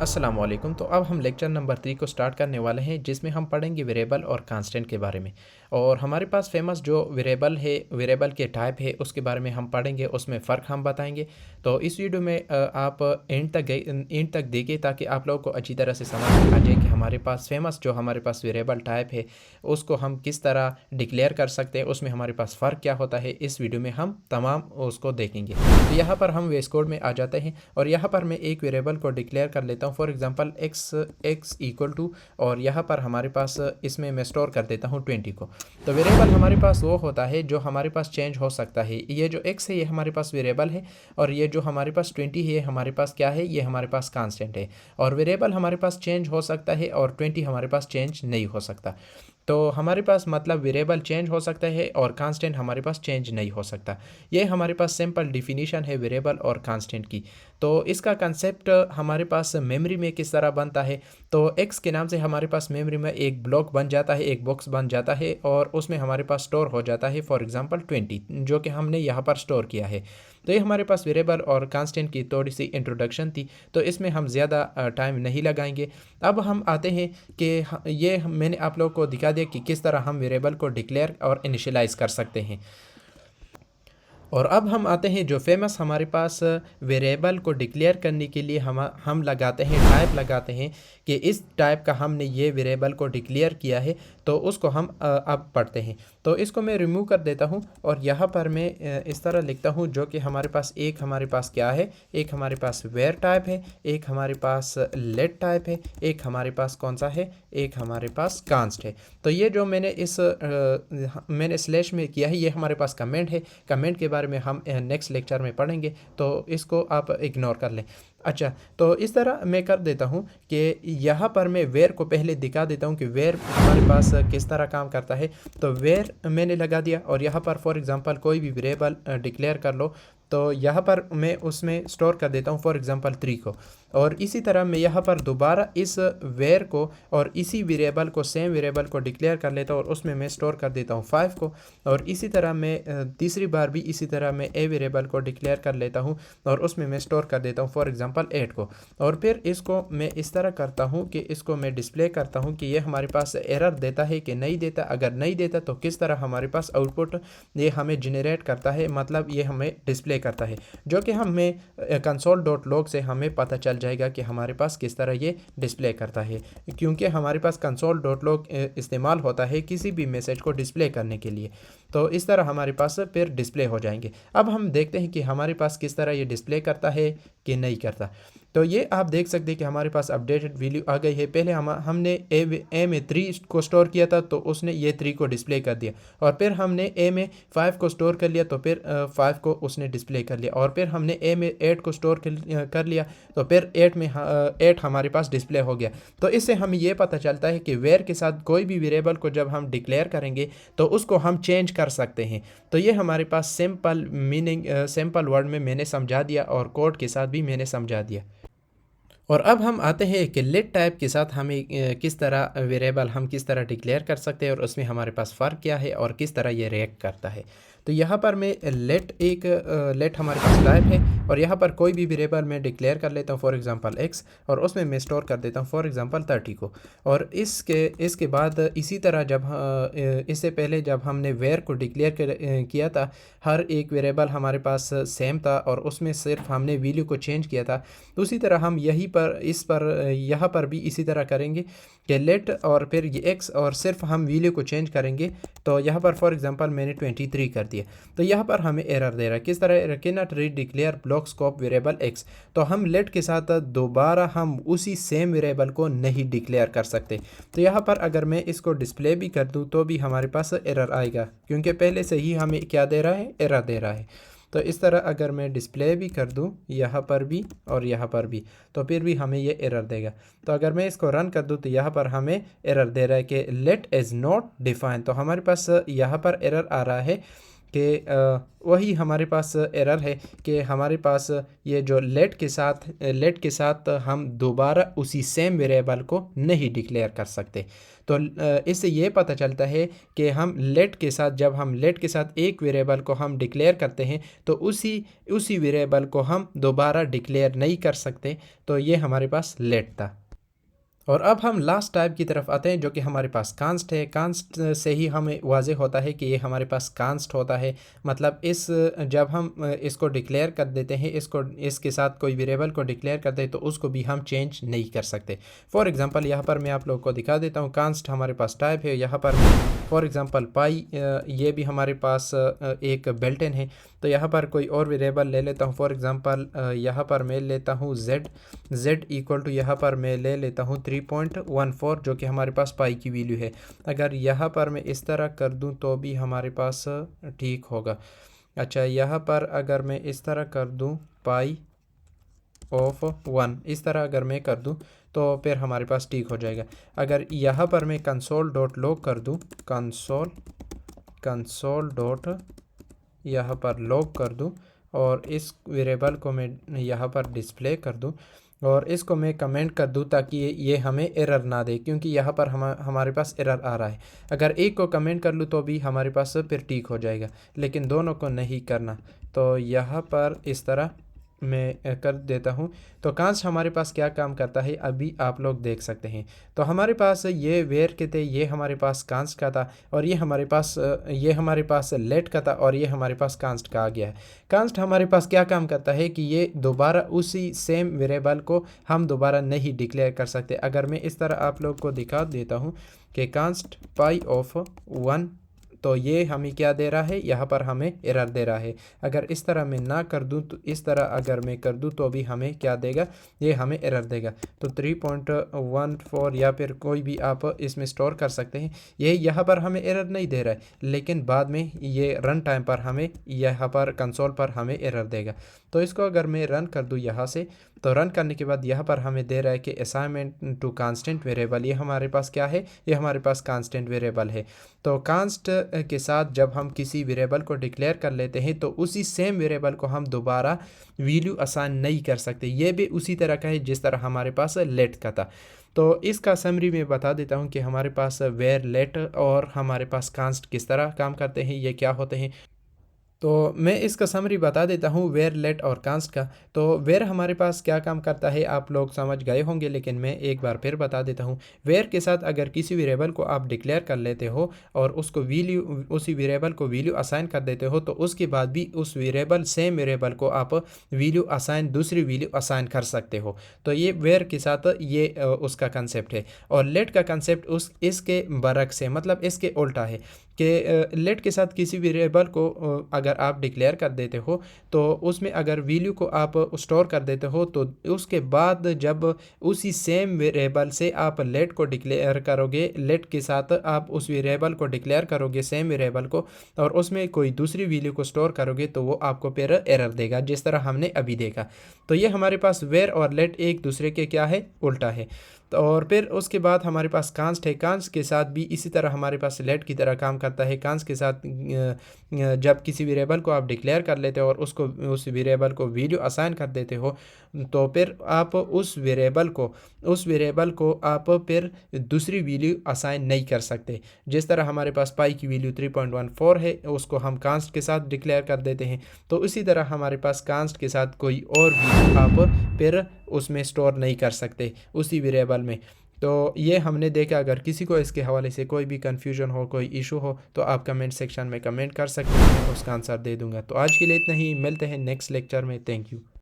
अस्सलाम वालेकुम। तो अब हम लेक्चर नंबर 3 को स्टार्ट करने वाले हैं, जिसमें हम पढ़ेंगे वेरिएबल और कांस्टेंट के बारे में। और हमारे पास फेमस जो वेरिएबल है, वेरिएबल के टाइप है, उसके बारे में हम पढ़ेंगे, उसमें फ़र्क हम बताएंगे। तो इस वीडियो में आप एंड तक देखिए ताकि आप लोगों को अच्छी तरह से समझ आ जाए कि हमारे पास फेमस जो हमारे पास वेरिएबल टाइप है उसको हम किस तरह डिक्लेयर कर सकते हैं, उसमें हमारे पास फ़र्क क्या होता है। इस वीडियो में हम तमाम उसको देखेंगे। तो यहाँ पर हम वेस कोड में आ जाते हैं और यहाँ पर मैं एक वेरिएबल को डिक्लेयर कर लेता हूँ। For example x equal to, और यहाँ पर हमारे पास इसमें मैं स्टोर कर देता हूँ 20 को। तो वेरिएबल हमारे पास वो होता है जो हमारे पास चेंज हो सकता है। ये जो एक्स है ये हमारे पास वेरिएबल है, और ये जो हमारे पास 20 है हमारे पास क्या है, ये हमारे पास कांस्टेंट है। और वेरिएबल हमारे पास चेंज हो सकता है और 20 हमारे पास चेंज नहीं हो सकता। तो हमारे पास मतलब वेरिएबल चेंज हो सकता है और कांस्टेंट हमारे पास चेंज नहीं हो सकता। ये हमारे पास सिंपल डिफिनीशन है वेरिएबल और कांस्टेंट की। तो इसका कंसेप्ट हमारे पास मेमोरी में किस तरह बनता है, तो एक्स के नाम से हमारे पास मेमोरी में एक ब्लॉक बन जाता है, एक बॉक्स बन जाता है, और उसमें हमारे पास स्टोर हो जाता है फॉर एग्जांपल 20, जो कि हमने यहाँ पर स्टोर किया है। तो ये हमारे पास वेरिएबल और कांस्टेंट की थोड़ी सी इंट्रोडक्शन थी, तो इसमें हम ज़्यादा टाइम नहीं लगाएंगे। अब हम आते हैं कि ये मैंने आप लोगों को दिखा दिया कि किस तरह हम वेरिएबल को डिक्लेयर और इनिशियलाइज़ कर सकते हैं। और अब हम आते हैं जो फेमस हमारे पास वेरिएबल को डिक्लेयर करने के लिए हम लगाते हैं, टाइप लगाते हैं कि इस टाइप का हमने ये वेरिएबल को डिक्लेयर किया है। तो उसको हम अब पढ़ते हैं। तो इसको मैं रिमूव कर देता हूँ और यहाँ पर मैं इस तरह लिखता हूँ जो कि हमारे पास एक हमारे पास क्या है, एक हमारे पास वेयर टाइप है, एक हमारे पास लेट टाइप है, एक हमारे पास कौन सा है, एक हमारे पास कांस्ट है। तो ये जो मैंने स्लैश में किया है ये हमारे पास कमेंट है। कमेंट के बारे में हम नेक्स्ट लेक्चर में पढ़ेंगे, तो इसको आप इग्नोर कर लें। अच्छा, तो इस तरह मैं कर देता हूँ कि यहाँ पर मैं वेयर को पहले दिखा देता हूँ कि वेयर हमारे पास किस तरह काम करता है। तो वेयर मैंने लगा दिया और यहाँ पर फॉर एग्जांपल कोई भी वेरिएबल डिक्लेयर कर लो, तो यहाँ पर मैं उसमें स्टोर कर देता हूँ फॉर एग्जांपल 3 को। और इसी तरह मैं यहाँ पर दोबारा इस वेयर को और इसी वेरिएबल को, सेम वेरिएबल को डिक्लेयर कर लेता हूँ और उसमें मैं स्टोर कर देता हूँ 5 को। और इसी तरह मैं तीसरी बार भी इसी तरह मैं ए वेरिएबल को डिक्लेयर कर लेता हूँ और उसमें मैं स्टोर कर देता हूँ फॉर एग्जांपल 8 को। और फिर इसको मैं इस तरह करता हूँ कि इसको मैं डिस्प्ले करता हूँ कि ये हमारे पास एरर देता है कि नहीं देता। अगर नहीं देता तो किस तरह हमारे पास आउटपुट ये हमें जनरेट करता है, मतलब ये हमें डिस्प्ले करता है, जो कि हमें console.log से हमें पता चल जाएगा कि हमारे पास किस तरह ये डिस्प्ले करता है, क्योंकि हमारे पास console.log इस्तेमाल होता है किसी भी मैसेज को डिस्प्ले करने के लिए। तो इस तरह हमारे पास फिर डिस्प्ले हो जाएंगे। अब हम देखते हैं कि हमारे पास किस तरह ये डिस्प्ले करता है कि नहीं करता। तो ये आप देख सकते हैं कि हमारे पास अपडेटेड वैल्यू आ गई है। पहले हमने ए में 3 को स्टोर किया था तो उसने ये 3 को डिस्प्ले कर दिया, और फिर हमने ए में 5 को स्टोर कर लिया तो फिर 5 को उसने डिस्प्ले कर लिया, और फिर हमने ए में 8 को स्टोर कर लिया तो फिर 8 हमारे पास डिस्प्ले हो गया। तो इससे हमें ये पता चलता है कि वेयर के साथ कोई भी वेरिएबल को जब हम डिक्लेयर करेंगे तो उसको हम चेंज कर सकते हैं। तो ये हमारे पास सिंपल मीनिंग सिंपल वर्ड में मैंने समझा दिया और कोड के साथ भी मैंने समझा दिया। और अब हम आते हैं कि लेट टाइप के साथ हमें किस तरह वेरिएबल हम किस तरह डिक्लेयर कर सकते हैं और उसमें हमारे पास फ़र्क क्या है और किस तरह ये रिएक्ट करता है। तो यहाँ पर मैं लेट हमारे पास टाइप है और यहाँ पर कोई भी वेरिएबल मैं डिक्लेयर कर लेता हूँ फॉर एग्जांपल एक्स, और उसमें मैं स्टोर कर देता हूँ फॉर एग्जांपल 30 को। और इसके बाद इसी तरह इससे पहले जब हमने वेयर को डिक्लेयर किया था, हर एक वेरिएबल हमारे पास सेम था और उसमें सिर्फ हमने वैल्यू को चेंज किया था। तो उसी तरह हम यहाँ पर भी इसी तरह करेंगे कि लेट और फिर ये एक्स और सिर्फ हम वैल्यू को चेंज करेंगे। तो यहाँ पर फॉर एग्जांपल मैंने 23 कर दिया, तो यहाँ पर हमें एरर दे रहा है किस तरह, can not read declare block scope variable x. तो हम लेट के साथ दोबारा हम उसी सेम वेरिएबल को नहीं डिक्लेयर कर सकते। तो यहाँ पर अगर मैं इसको डिस्प्ले भी कर दूँ तो भी हमारे पास एरर आएगा, क्योंकि पहले से ही हमें क्या दे रहा है, एरर दे रहा है। तो इस तरह अगर मैं डिस्प्ले भी कर दूं यहाँ पर भी और यहाँ पर भी, तो फिर भी हमें ये एरर देगा। तो अगर मैं इसको रन कर दूं तो यहाँ पर हमें एरर दे रहा है कि लेट इज़ नॉट डिफाइन। तो हमारे पास यहाँ पर एरर आ रहा है कि वही हमारे पास एरर है कि हमारे पास ये जो लेट के साथ हम दोबारा उसी सेम वेरिएबल को नहीं डिक्लेयर कर सकते। तो इससे ये पता चलता है कि हम लेट के साथ, जब हम लेट के साथ एक वेरिएबल को हम डिक्लेयर करते हैं तो उसी वेरिएबल को हम दोबारा डिक्लेयर नहीं कर सकते। तो ये हमारे पास लेट था। और अब हम लास्ट टाइप की तरफ आते हैं जो कि हमारे पास कांस्ट है। कांस्ट से ही हमें वाज़ेह होता है कि ये हमारे पास कांस्ट होता है। मतलब जब हम इसको डिक्लेयर कर देते हैं, इसके साथ कोई वेरिएबल को डिक्लेयर करते हैं तो उसको भी हम चेंज नहीं कर सकते। फॉर एग्जांपल यहाँ पर मैं आप लोगों को दिखा देता हूँ, कांस्ट हमारे पास टाइप है। यहाँ पर फॉर एग्जांपल पाई, ये भी हमारे पास एक बिल्ट इन है। तो यहाँ पर कोई और वेरिएबल ले लेता हूँ। फॉर एग्जांपल यहाँ पर मैं लेता हूँ z इक्वल टू, यहाँ पर मैं ले लेता हूँ 3.14 जो कि हमारे पास पाई की वैल्यू है। अगर यहाँ पर मैं इस तरह कर दूँ तो भी हमारे पास ठीक होगा। अच्छा, यहाँ पर अगर मैं इस तरह कर दूँ पाई ऑफ 1, इस तरह अगर मैं कर दूँ तो फिर हमारे पास ठीक हो जाएगा। अगर यहाँ पर मैं कंसोल डॉट लॉग कर दूँ, कंसोल डॉट यहाँ पर लॉग कर दूँ और इस वेरिएबल को मैं यहाँ पर डिस्प्ले कर दूँ और इसको मैं कमेंट कर दूँ ताकि ये हमें एरर ना दे, क्योंकि यहाँ पर हमारे पास एरर आ रहा है। अगर एक को कमेंट कर लूँ तो भी हमारे पास फिर ठीक हो जाएगा, लेकिन दोनों को नहीं करना। तो यहाँ पर इस तरह मैं कर देता हूँ। तो कांस्ट हमारे पास क्या काम करता है अभी आप लोग देख सकते हैं। तो हमारे पास ये वेयर के थे, ये हमारे पास कांस्ट का था, और ये हमारे पास लेट का था, और ये हमारे पास कांस्ट का आ गया है। कांस्ट हमारे पास क्या काम करता है कि ये दोबारा उसी सेम वेरिएबल को हम दोबारा नहीं डिक्लेयर कर सकते। अगर मैं इस तरह आप लोग को दिखा देता हूँ कि कांस्ट पाई ऑफ 1, तो ये हमें क्या दे रहा है, यहाँ पर हमें एरर दे रहा है। अगर इस तरह मैं ना कर दूँ तो इस तरह अगर मैं कर दूँ तो भी हमें क्या देगा, ये हमें एरर देगा। तो 3.14 या फिर कोई भी आप इसमें स्टोर कर सकते हैं। ये यहाँ पर हमें एरर नहीं दे रहा है, लेकिन बाद में ये रन टाइम पर हमें यहाँ पर कंसोल पर हमें एरर देगा। तो इसको अगर मैं रन कर दूँ यहाँ से, तो रन करने के बाद यहाँ पर हमें दे रहा है कि असाइनमेंट टू कांस्टेंट वेरिएबल। ये हमारे पास क्या है, ये हमारे पास कांस्टेंट वेरिएबल है। तो कांस्ट के साथ जब हम किसी वेरिएबल को डिक्लेयर कर लेते हैं तो उसी सेम वेरिएबल को हम दोबारा वैल्यू असाइन नहीं कर सकते। ये भी उसी तरह का है जिस तरह हमारे पास लेट का था। तो इसका समरी में बता देता हूँ कि हमारे पास वेयर, लेट और हमारे पास कांस्ट किस तरह काम करते हैं, ये क्या होते हैं। तो मैं इसका समरी बता देता हूँ वेयर, लेट और कांस्ट का। तो वेयर हमारे पास क्या काम करता है आप लोग समझ गए होंगे, लेकिन मैं एक बार फिर बता देता हूँ। वेयर के साथ अगर किसी वेरिएबल को आप डिक्लेयर कर लेते हो और उसी वेरिएबल को वैल्यू असाइन कर देते हो, तो उसके बाद भी उस सेम वेरिएबल को आप दूसरी वैल्यू असाइन कर सकते हो। तो ये वेयर के साथ ये उसका कंसेप्ट है। और लेट का कंसेप्ट इसके बरक से, मतलब इसके उल्टा है कि लेट के साथ किसी वेरिएबल को अगर आप डिक्लेयर कर देते हो तो उसमें अगर वैल्यू को आप स्टोर कर देते हो, तो उसके बाद जब उसी सेम वेरिएबल से आप लेट को डिक्लेयर करोगे, लेट के साथ आप उस वेरिएबल को डिक्लेयर करोगे सेम वेरिएबल को, और उसमें कोई दूसरी वैल्यू को स्टोर करोगे, तो वो आपको फिर एरर देगा जिस तरह हमने अभी देखा। तो ये हमारे पास वेयर और लेट एक दूसरे के क्या है, उल्टा है। तो और फिर उसके बाद हमारे पास कांस्ट है। कांस्ट के साथ भी इसी तरह हमारे पास लेट की तरह काम करता है। कांस्ट के साथ जब किसी वेरिएबल को आप डिक्लेयर कर लेते हो और उस वेरिएबल को वैल्यू असाइन कर देते हो, तो फिर आप उस वेरिएबल को आप फिर दूसरी वैल्यू असाइन नहीं कर सकते। जिस तरह हमारे पास पाई की वैल्यू 3.14 है, उसको हम कांस्ट के साथ डिक्लेयर कर देते हैं, तो इसी तरह हमारे पास कांस्ट के साथ कोई और वैल्यू आप फिर उसमें स्टोर नहीं कर सकते उसी वेरिएबल में। तो ये हमने देखा। अगर किसी को इसके हवाले से कोई भी कन्फ्यूजन हो, कोई इशू हो, तो आप कमेंट सेक्शन में कमेंट कर सकते हैं, उसका आंसर दे दूंगा। तो आज के लिए इतना ही, मिलते हैं नेक्स्ट लेक्चर में। Thank you.